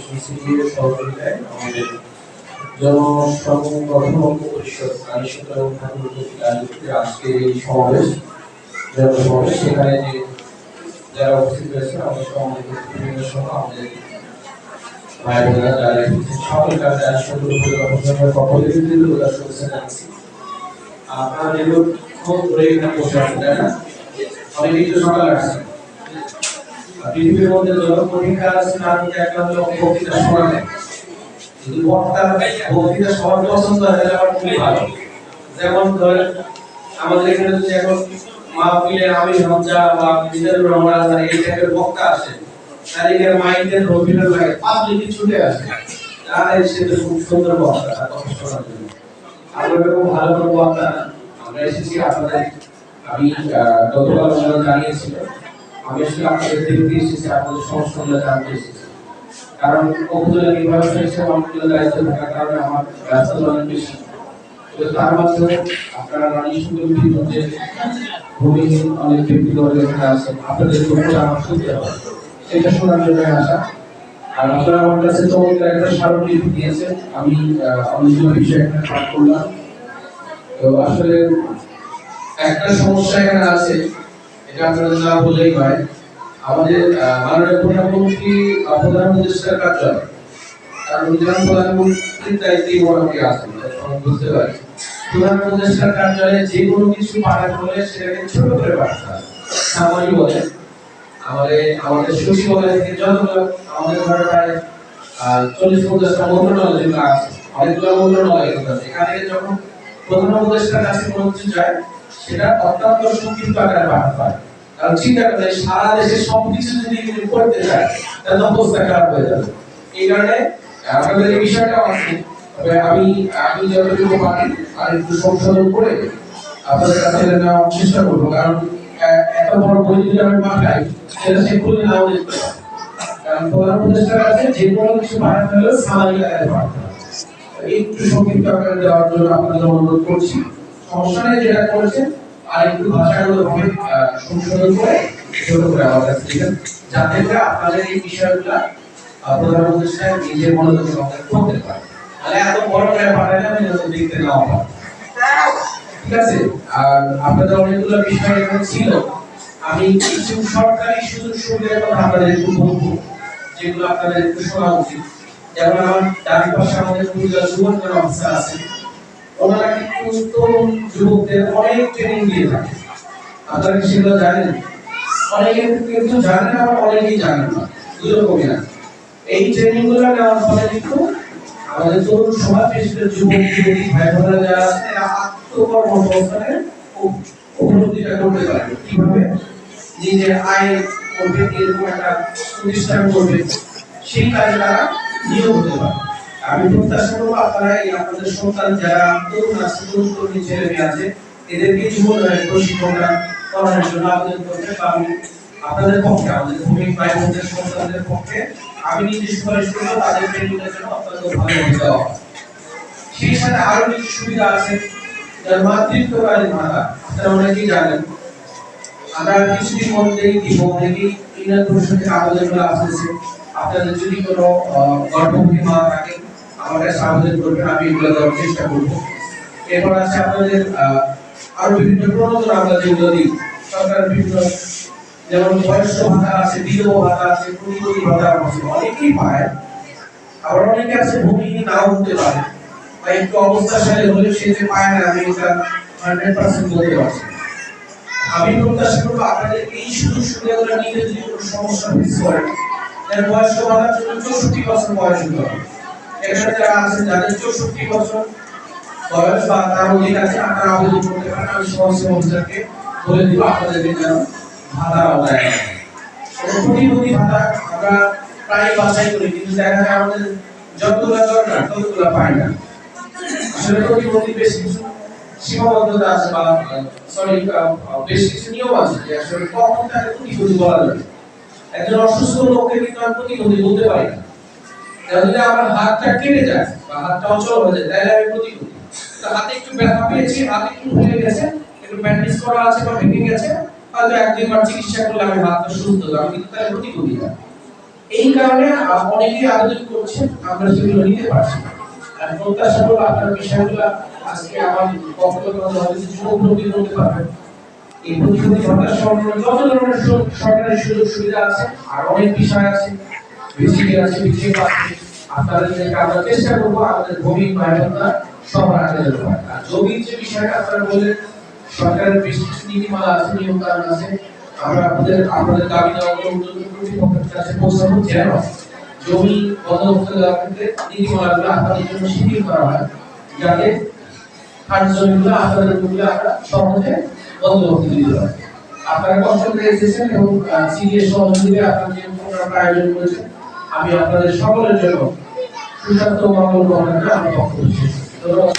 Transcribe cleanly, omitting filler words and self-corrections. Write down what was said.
সিসিটিভির সহযোগিতায় আমাদের জনসংগঠন পরিষদ নারী সূত্র এবং ঠাকুর আয়োজিত আজকে এই সমাবেশ জনসমাবেশ সেখানে যে যারা উপস্থিত হয়েছে আমাদের সমাবেশ বিভিন্ন সময় আমাদের ভাই বোনেরা যারা এসেছেন সকল কাজে আসলে পক্ষ থেকে দৃঢ়তা শুভেচ্ছা জানাচ্ছি। আপনারা যেগুলো খুব ধরে এখানে বসে আছেন তাই না, অনেকেই তো সকালে আসছেন। পৃথিবীর মধ্যে যত কঠিন কাজ আছে তার মধ্যে একটা হলো বক্তৃতা শোনা যায়। যদি বক্তার বক্তৃতা সবার পছন্দ হয় তাহলে আমার খুবই ভালো। যেমন ধরেন আমাদের এখানে যদি এখন মাহফিলে আমি হামজা বা মিজানুর রহমান আজহার এই টাইপের বক্তা আসে, তার এখানে মাইকের রবিনের লাগে পাবলিক ছুটে আসে, আর সেটা খুব সুন্দর বক্তা কথা শোনার জন্য। আমরা এরকম ভালো কোনো বক্তা আমরা এসেছি আপনাদের। আমি গতকাল আমরা জানিয়েছিল আমি আসলে আপনাদের দেখতে এসেছি, আপনাদের সমস্যাগুলো জানতে এসেছি। কারণ উপজেলা নির্বাচন হিসেবে অনেকগুলো দায়িত্ব থাকার কারণে আমার ব্যস্ততা অনেক বেশি। তার মাধ্যমে আপনারা নারী সুন্দরীর মধ্যে ভূমিহীন অনেক ব্যক্তিগত এখানে আছে, আপনাদের দুঃখটা আমার শুনতে হবে, সেটা শোনার জন্য আসা। আর আপনারা আমার কাছে চমৎকার একটা স্মারকলিপি দিয়েছেন, আমি অনেকগুলো বিষয় এখানে পাঠ করলাম। তো আসলে একটা সমস্যা এখানে আছে, এটা আপনাদের না বললেই হয়। আমাদের মাননীয় প্রধানমন্ত্রী প্রধান উপদেষ্টার কার্যালয়, কারণ প্রধানমন্ত্রীর দায়িত্বে মোটামুটি আছেন, বুঝতে পারছি। প্রধান উপদেষ্টার কার্যালয়ে যে কোনো কিছু পাঠাতে হলে সেটাকে ছোট করে পাঠাতে হয়। সাময়িক বলে আমাদের সচিবালয় থেকে যতগুলো আমাদের ঘরে প্রায় 40-50টা মন্ত্রণালয় যেগুলো আছে, অনেকগুলো মন্ত্রণালয় আছে, এখানে যখন প্রধান উপদেষ্টার কাছে কোনো কিছু যায় সেটা অত্যন্ত সংক্ষিপ্ত আকারে পাঠাতে হয়। কারণ চিন্তা করেন সারা দেশে সবকিছু যদি করতে চায় তাহলে অবস্থা খারাপ হয়ে যাবে। এই কারণে আপনাদের এই বিষয়টা আছে, তবে আমি যতটুকু পারি আর একটু সংশোধন করে আপনাদের কাছে নেওয়ার চেষ্টা করবো। কারণ এত বড় বই যদি আমি পাঠাই সেটা সে খুলে নাও দেখতে পারে। কারণ প্রধান উপদেষ্টার কাছে যে কোনো কিছু পাঠাতে হলে সামাজিক আকারে পাঠাতে হয়। একটু সংক্ষিপ্ত আকারে দেওয়ার জন্য আপনাদের অনুরোধ করছি। সমস্যা নেই, যেটা করেছেন আর একটু ভাষাগুলো ভাবে সংশোধন করে ছোট করে আমার কাছে দিবেন, যাতে করে আপনাদের এই বিষয়গুলো প্রধান উপদেষ্টা নিজের মনোযোগ সহকারে করতে পারে। তাহলে এত বড় করে পাঠালে আমি যত দেখতে নাও পারি, ঠিক আছে। আর আপনাদের অনেকগুলো বিষয় এখানে ছিল, আমি কিছু সরকারি সুযোগ সুবিধার কথা আপনাদের একটু বলবো, যেগুলো আপনাদের একটু শোনা উচিত। যেমন আমার ডান পাশে আমাদের যুবক অফিসার আছে, ওনারা কিন্তু তরুণ যুবকদের অনেক ট্রেনিং দিয়ে থাকে। আপনারা কি সেগুলো জানেন? অনেকে কিন্তু জানেন, আবার অনেকেই জানেন না, দুই রকমই না। এই ট্রেনিং গুলো নেওয়ার ফলে কিন্তু আমাদের তরুণ সমাজ, বিশেষ করে যুবক যুবতী ভাই বোনেরা যারা আছে এরা আত্মকর্মসংস্থানে উপলব্ধিটা করতে পারে। কিভাবে নিজের আয় করবে, এরকম একটা প্রতিষ্ঠান করবে, সেই কাজে তারা নিয়োগ হতে পারে। আমি প্রত্যাশা করবো আপনারা আপনাদের সন্তান যারা তরুণ আছে, তরুণ তরুণী ছেলে মেয়ে আছে, এদেরকে জীবন প্রশিক্ষণটা করানোর জন্য আবেদন করতে। আমি আপনাদের পক্ষে, আমাদের ভূমি ভাই বোনদের সন্তানদের পক্ষে আমি নিজে সুপারিশ করবো তাদের ট্রেনিংয়ের জন্য অত্যন্ত ভালোভাবে দেওয়া। সেই সাথে আরো কিছু সুবিধা আছে, যার মাতৃত্বকালীন ভাতা আপনারা অনেকেই জানেন। আমরা কিছুদিন মধ্যেই দিব, অনেকেই ইউনিয়ন পরিষদ থেকে আবেদনগুলো আসতেছে। আপনাদের যদি কোনো গর্ভবতী মা থাকে আমার কাছে আবেদন করবেন, আমি এগুলো দেওয়ার চেষ্টা করবো। এরপর আছে আপনাদের আরো বিভিন্ন প্রণোদনা আমরা যেগুলো দিই সরকারের বিভিন্ন, যেমন বয়স্ক ভাতা আছে, বিধবা ভাতা আছে, প্রতিবন্ধী ভাতা আছে, অনেকেই পায়। আবার অনেকে আছে ভূমিহীন নাও হতে পারে বা একটু অবস্থাশালী হলে সে যে পায় না, আমি এটা 100% বলতে পারছি। আমি প্রত্যাশা করবো আপনাদের এই সুযোগ সুবিধাগুলো নিতে যদি কোনো সমস্যা ফেস করেন, বয়স্ক ভাতার জন্য 64 বছর বয়স হতে হবে। এখানে যারা আছেন যাদের 64 বছর বয়স বা তার অধিক আছে, আপনারা আবেদন করতে পারেন। আমি সমাজসেবা অফিসারকে বলে দিব আপনাদেরকে যেন ভাতা আওতায় আনে। প্রতিবন্ধী ভাতা আমরা প্রায় বাছাই করি, কিন্তু দেখা যায় আমাদের যতগুলো দরকার ততগুলো পাই না। আসলে প্রতিবন্ধী বেশ কিছু সীমাবদ্ধতা আছে বা বেশ কিছু নিয়ম আছে যে আসলে কখন তাকে প্রতিবন্ধী বলা যাবে। একজন অসুস্থ লোককে কিন্তু আমি প্রতিবন্ধী বলতে পারি না। যদি আমার হাতটা কেটে যায় বা হাতটা অচল হয়ে যায় তাহলে আমি প্রতিবন্ধী। হাতে একটু ব্যথা পেয়েছি, হাতে একটু ফুলে গেছে, একটু ব্যান্ডেজ করা আছে বা ভেঙে গেছে, হয়তো 1-2 বার চিকিৎসা করলে আমি হাতটা সুস্থ হবে, আমি কিন্তু তাহলে প্রতিবন্ধী না। এই কারণে অনেকেই আবেদন করছে, আমরা সেগুলো নিতে পারছি না। আর প্রত্যাশা করবো আপনার বিষয়গুলো আজকে আমার বক্তব্য উপলব্ধি করতে পারবেন। এই প্রতিশ্রুতি সরকার সংগ্রহ যত ধরনের সরকারি সুযোগ সুবিধা আছে আর অনেক বিষয় আছে, ভিসিকে আছে, ভিসিকে আছে, আপনাদেরকে আমরা চেষ্টা করবো আমাদের ভূমি মানবতা সবার আগে যেতে পারে। আর জমির যে বিষয়টা আপনারা বললেন, সরকারের বিশেষ নীতিমালা আছে, নিয়ম কানুন আছে, আমরা আপনাদের দাবি দেওয়াগুলো উন্নত কর্তৃপক্ষের কাছে পৌঁছাবো যেন জমি বন্দোবস্ত দেওয়ার ক্ষেত্রে নীতিমালাগুলো আপনাদের জন্য শিথিল করা হয়, যাতে খাস জমিগুলো আপনাদের জমিগুলো আমরা সহজে বন্দোবস্ত দিতে পারি। আপনারা কষ্ট করে এসেছেন এবং সিডিএস সহযোগিতায় আপনারা যে প্রোগ্রামটা আয়োজন করেছেন, আমি আপনাদের সকলের জন্য সুস্বাস্থ্য মঙ্গল কামনা করে আমার বক্তব্য শেষ করছি। ধন্যবাদ।